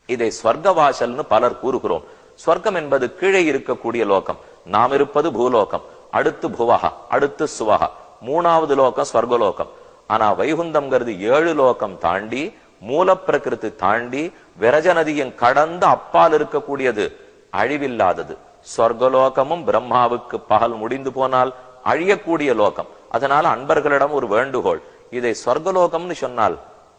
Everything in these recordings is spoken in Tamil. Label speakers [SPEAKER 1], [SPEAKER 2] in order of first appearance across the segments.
[SPEAKER 1] இதை ஸ்வர்க்க வாசல்னு பலர் கூறுகிறோம். ஸ்வர்க்கம் என்பது கீழே இருக்கக்கூடிய லோகம். நாம் இருப்பது பூலோகம், அடுத்து புவகா, அடுத்து சுவகா, மூணாவது லோகம் ஸ்வர்கலோகம். ஆனா வைகுந்தம்ங்கிறது 7 லோகம் தாண்டி, மூல பிரகிருதி தாண்டி, விரஜ நதியும் கடந்து அப்பால் இருக்கக்கூடியது, அழிவில்லாதது. சொர்க்கலோகமும் பிரம்மாவுக்கு பகல் முடிந்து போனால் அழியக்கூடிய லோகம். அதனால அன்பர்களிடம் ஒரு வேண்டுகோள், இதை சொர்க்கலோகம்னு சொன்னால்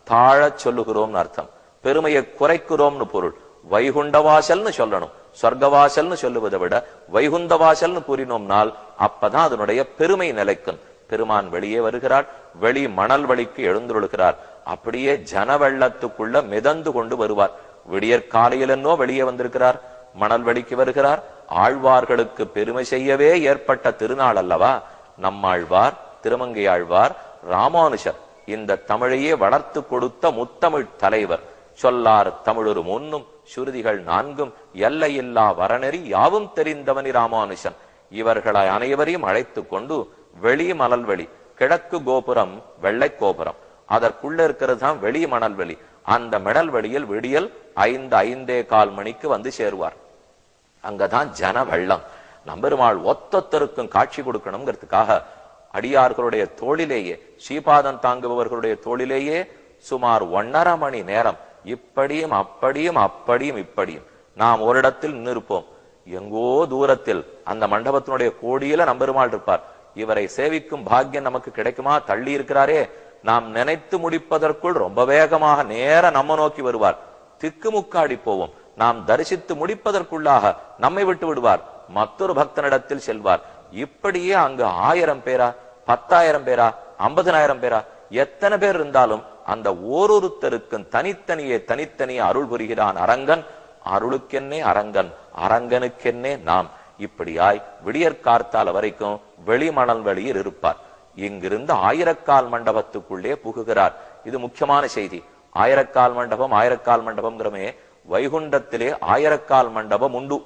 [SPEAKER 1] தாழச் சொல்லுகிறோம்னு அர்த்தம், பெருமையை குறைக்கிறோம்னு பொருள். வைகுண்டவாசல்னு சொல்லணும். சொர்க்கவாசல்னு சொல்லுவதை விட வைகுந்தவாசல்னு கூறினோம்னால் அப்பதான் அதனுடைய பெருமை நிலைக்கும். பெருமான் வெளியே வருகிறார், வெளி மணல் வழிக்கு எழுந்துள்ளுகிறார். அப்படியே ஜன வெள்ளத்துக்குள்ள மிதந்து கொண்டு வருவார். விடியற்காலையில் என்னோ வெளியே வந்திருக்கிறார், மணல் வழிக்கு வருகிறார். ஆழ்வார்களுக்கு பெருமை செய்யவே ஏற்பட்ட திருநாள் அல்லவா நம்மாழ்வார், திருமங்கையாழ்வார், ராமானுஷர். இந்த தமிழையே வளர்த்து கொடுத்த முத்தமிழ் தலைவர். சொல்லார் தமிழொரு முன்னும் சுருதிகள் 4ம் எல்லையில்லா வரநெறி யாவும் தெரிந்தவனி ராமானுஷன். இவர்களை அனைவரையும் அழைத்து கொண்டு வெளி மணல்வெளி, கிழக்கு கோபுரம் வெள்ளை கோபுரம், அதற்குள்ள இருக்கிறது தான் வெளி மணல்வெளி. அந்த மணல்வெளியில் விடியல் 5-5:15 மணிக்கு வந்து சேருவார். அங்கதான் ஜன வெள்ளம். நம்பெருமாள் ஒத்தொத்தருக்கும் காட்சி கொடுக்கணுங்கிறதுக்காக அடியார்களுடைய தோளிலேயே, ஸ்ரீபாதம் தாங்குபவர்களுடைய தோளிலேயே சுமார் 1.5 மணி நேரம் இப்படியும் அப்படியும் அப்படியும் இப்படியும் நாம் ஒரு இடத்தில் நின்றிருப்போம். எங்கோ தூரத்தில் அந்த மண்டபத்தினுடைய கோடியில நம்பெருமாள் இருப்பார். இவரை சேவிக்கும் பாக்கியம் நமக்கு கிடைக்குமா? தள்ளி இருக்கிறாரே, நாம் நினைத்து முடிப்பதற்குள் ரொம்ப வேகமாக நேர நம்ம நோக்கி வருவார். திக்குமுக்காடி போவோம். நாம் தரிசித்து முடிப்பதற்குள்ளாக நம்மை விட்டு விடுவார், மற்றொரு பக்தனிடத்தில் செல்வார். இப்படியே அங்கு 1000 பேரா, 10,000 பேரா, 50,000 பேரா, எத்தனை பேர் இருந்தாலும் அந்த ஓரொருத்தருக்கும் தனித்தனியே அருள் புரிகிறான் அரங்கன். அருளுக்கென்னே அரங்கன், அரங்கனுக்கென்னே நாம். இப்படியாய் விடியற்கார்த்தால வரைக்கும் வெளிமணல் வெளியில் இருப்பார். இங்கிருந்து 1000கால் மண்டபத்துக்குள்ளே புகுகிறார். இது முக்கியமான செய்தி. 1000கால் மண்டபம் 1000கால் மண்டபம்ங்கிறமே, வைகுண்டத்திலே 1000கால் மண்டபம் உண்டு.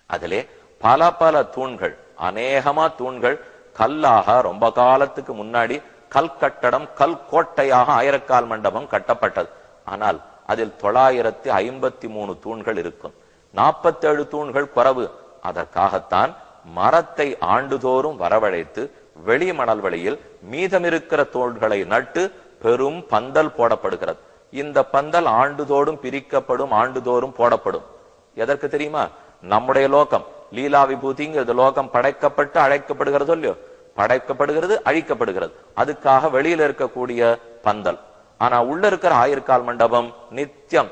[SPEAKER 1] அதிலே பல பல தூண்கள், அநேகமா தூண்கள் கல்லாக ரொம்ப காலத்துக்கு முன்னாடி கல் கட்டடம், கல் கோட்டையாக 1000கால் மண்டபம் கட்டப்பட்டது. ஆனால் அதில் 953 தூண்கள் இருக்கும். 47 தூண்கள் குறைவு. அதற்காகத்தான் மரத்தை ஆண்டுதோறும் வரவழைத்து வெளி மணல் வெளியில் மீதமிருக்கிற தோள்களை நட்டு பெரும் பந்தல் போடப்படுகிறது. இந்த பந்தல் ஆண்டுதோறும் பிரிக்கப்படும், ஆண்டுதோறும் போடப்படும். எதற்கு தெரியுமா? நம்முடைய லோகம் லீலா விபூதிங்கிறது லோகம் படைக்கப்பட்டு அழைக்கப்படுகிறதோ இல்லையோ, படைக்கப்படுகிறது, அழிக்கப்படுகிறது. அதுக்காக வெளியில இருக்கக்கூடிய பந்தல். ஆனா உள்ள இருக்கிற 1000கால் மண்டபம் நித்தியம்